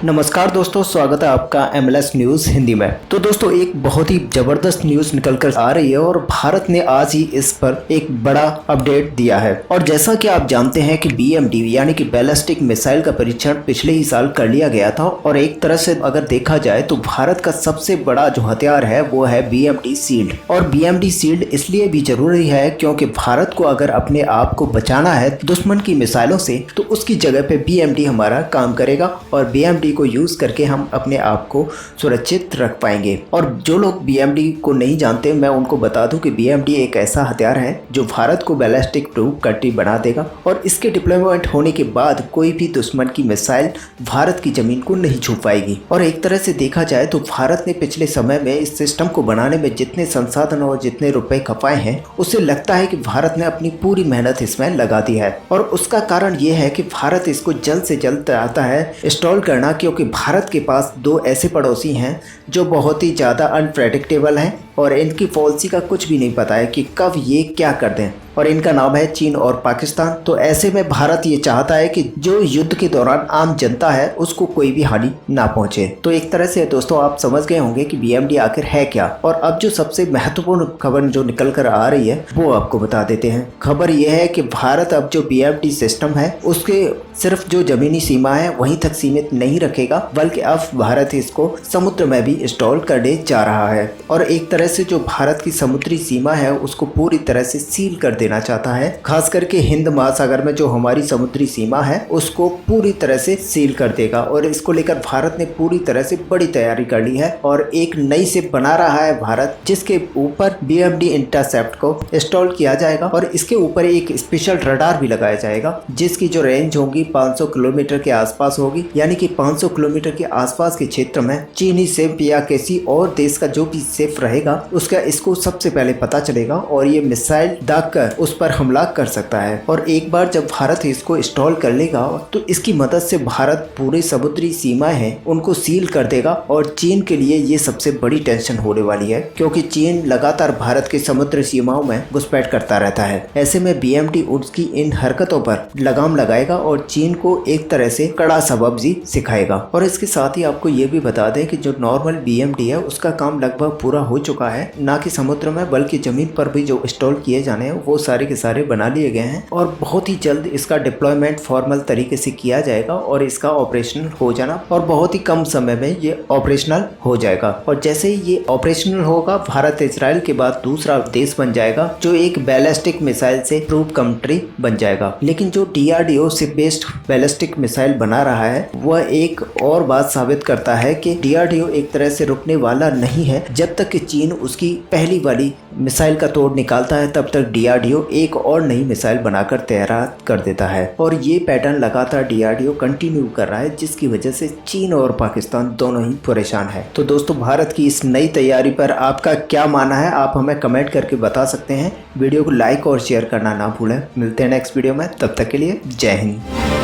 नमस्कार दोस्तों, स्वागत है आपका MLS न्यूज़ हिंदी में। तो दोस्तों, एक बहुत ही ज़बरदस्त न्यूज़ निकल कर आ रही है और भारत ने आज ही इस पर एक बड़ा अपडेट दिया है। और जैसा कि आप जानते हैं कि BMD यानी कि बैलिस्टिक मिसाइल का परीक्षण पिछले ही साल कर लिया गया था और एक तरह से अगर देखा जाए तो भारत का सबसे बड़ा जो हथियार है वो है BMD शील्ड। और BMD शील्ड इसलिए भी जरूरी है क्योंकि भारत को अगर अपने आप को बचाना है दुश्मन की मिसाइलों से तो उसकी जगह पे BMD हमारा काम करेगा और BMD को यूज करके हम अपने आप को सुरक्षित रख पाएंगे। और जो लोग BMD को नहीं जानते, मैं उनको बता दूं कि BMD एक ऐसा हथियार है जो भारत को बैलिस्टिक प्रूफ कंट्री बना देगा और इसके डिप्लॉयमेंट होने के बाद कोई भी दुश्मन की मिसाइल भारत की जमीन को नहीं छू पाएगी। और एक तरह से देखा जाए तो भारत ने पिछले समय में इस सिस्टम को बनाने में जितने संसाधन और जितने रुपए खपाए हैं उससे लगता है कि भारत ने अपनी पूरी मेहनत इसमें लगा दी है। और उसका कारण ये है कि भारत इसको जल्द से जल्द चाहता है इंस्टॉल करना, क्योंकि भारत के पास दो ऐसे पड़ोसी हैं जो बहुत ही ज़्यादा अनप्रेडिक्टेबल हैं और इनकी पॉलिसी का कुछ भी नहीं पता है कि कब ये क्या कर दें, और इनका नाम है चीन और पाकिस्तान। तो ऐसे में भारत ये चाहता है कि जो युद्ध के दौरान आम जनता है उसको कोई भी हानि ना पहुंचे। तो एक तरह से दोस्तों आप समझ गए होंगे कि BMD आखिर है क्या। और अब जो सबसे महत्वपूर्ण खबर जो निकल कर आ रही है वो आपको बता देते हैं। खबर ये है कि भारत अब जो BMD सिस्टम है उसके सिर्फ जो जमीनी सीमा है वहीं तक सीमित नहीं रखेगा, बल्कि अब भारत इसको समुद्र में भी इंस्टॉल करने जा रहा है। और एक तरह से जो भारत की समुद्री सीमा है उसको पूरी तरह से सील कर देना चाहता है। खास करके हिंद महासागर में जो हमारी समुद्री सीमा है उसको पूरी तरह से सील कर देगा। और इसको लेकर भारत ने पूरी तरह से बड़ी तैयारी कर ली है और एक नई शिप बना रहा है भारत, जिसके ऊपर BMD इंटरसेप्ट को इंस्टॉल किया जाएगा और इसके ऊपर एक स्पेशल रडार भी लगाया जाएगा जिसकी जो रेंज होगी 500 किलोमीटर के आसपास होगी। यानी कि 500 किलोमीटर के आसपास के क्षेत्र में चीनी शिप या किसी और देश का जो भी शिप रहेगा उसका इसको सबसे पहले पता चलेगा और ये मिसाइल दागकर उस पर हमला कर सकता है। और एक बार जब भारत इसको इंस्टॉल कर लेगा तो इसकी मदद से भारत पूरे समुद्री सीमाएं हैं उनको सील कर देगा। और चीन के लिए ये सबसे बड़ी टेंशन होने वाली है, क्योंकि चीन लगातार भारत के समुद्री सीमाओं में घुसपैठ करता रहता है। ऐसे में BMD उसकी इन हरकतों पर लगाम लगाएगा और चीन को एक तरह से कड़ा सबक भी सिखाएगा। और इसके साथ ही आपको ये भी बता दें कि जो नॉर्मल BMD है उसका काम लगभग पूरा हो चुका है, ना कि समुद्र में बल्कि जमीन पर भी जो इंस्टॉल किए जाने हैं वो सारे के सारे बना लिए गए हैं। और बहुत ही जल्द इसका डिप्लॉयमेंट फॉर्मल तरीके से किया जाएगा और इसका ऑपरेशनल हो जाना, और बहुत ही कम समय में ये ऑपरेशनल हो जाएगा। और जैसे ही ये ऑपरेशनल होगा भारत इजराइल के बाद दूसरा देश बन जाएगा जो एक बैलिस्टिक मिसाइल से प्रूफ कंट्री बन जाएगा। लेकिन जो DRDO ship based ballistic missile बना रहा है वह एक और बात साबित करता है कि DRDO एक तरह से रुकने वाला नहीं है। जब तक कि चीन उसकी पहली वाली मिसाइल का तोड़ निकालता है तब तक DRDO एक और नई मिसाइल बनाकर तैयार कर देता है। और ये पैटर्न लगातार DRDO कंटिन्यू कर रहा है, जिसकी वजह से चीन और पाकिस्तान दोनों ही परेशान है। तो दोस्तों, भारत की इस नई तैयारी पर आपका क्या मानना है आप हमें कमेंट करके बता सकते हैं। वीडियो को लाइक और शेयर करना ना भूलें। मिलते हैं नेक्स्ट वीडियो में, तब तक के लिए जय हिंद।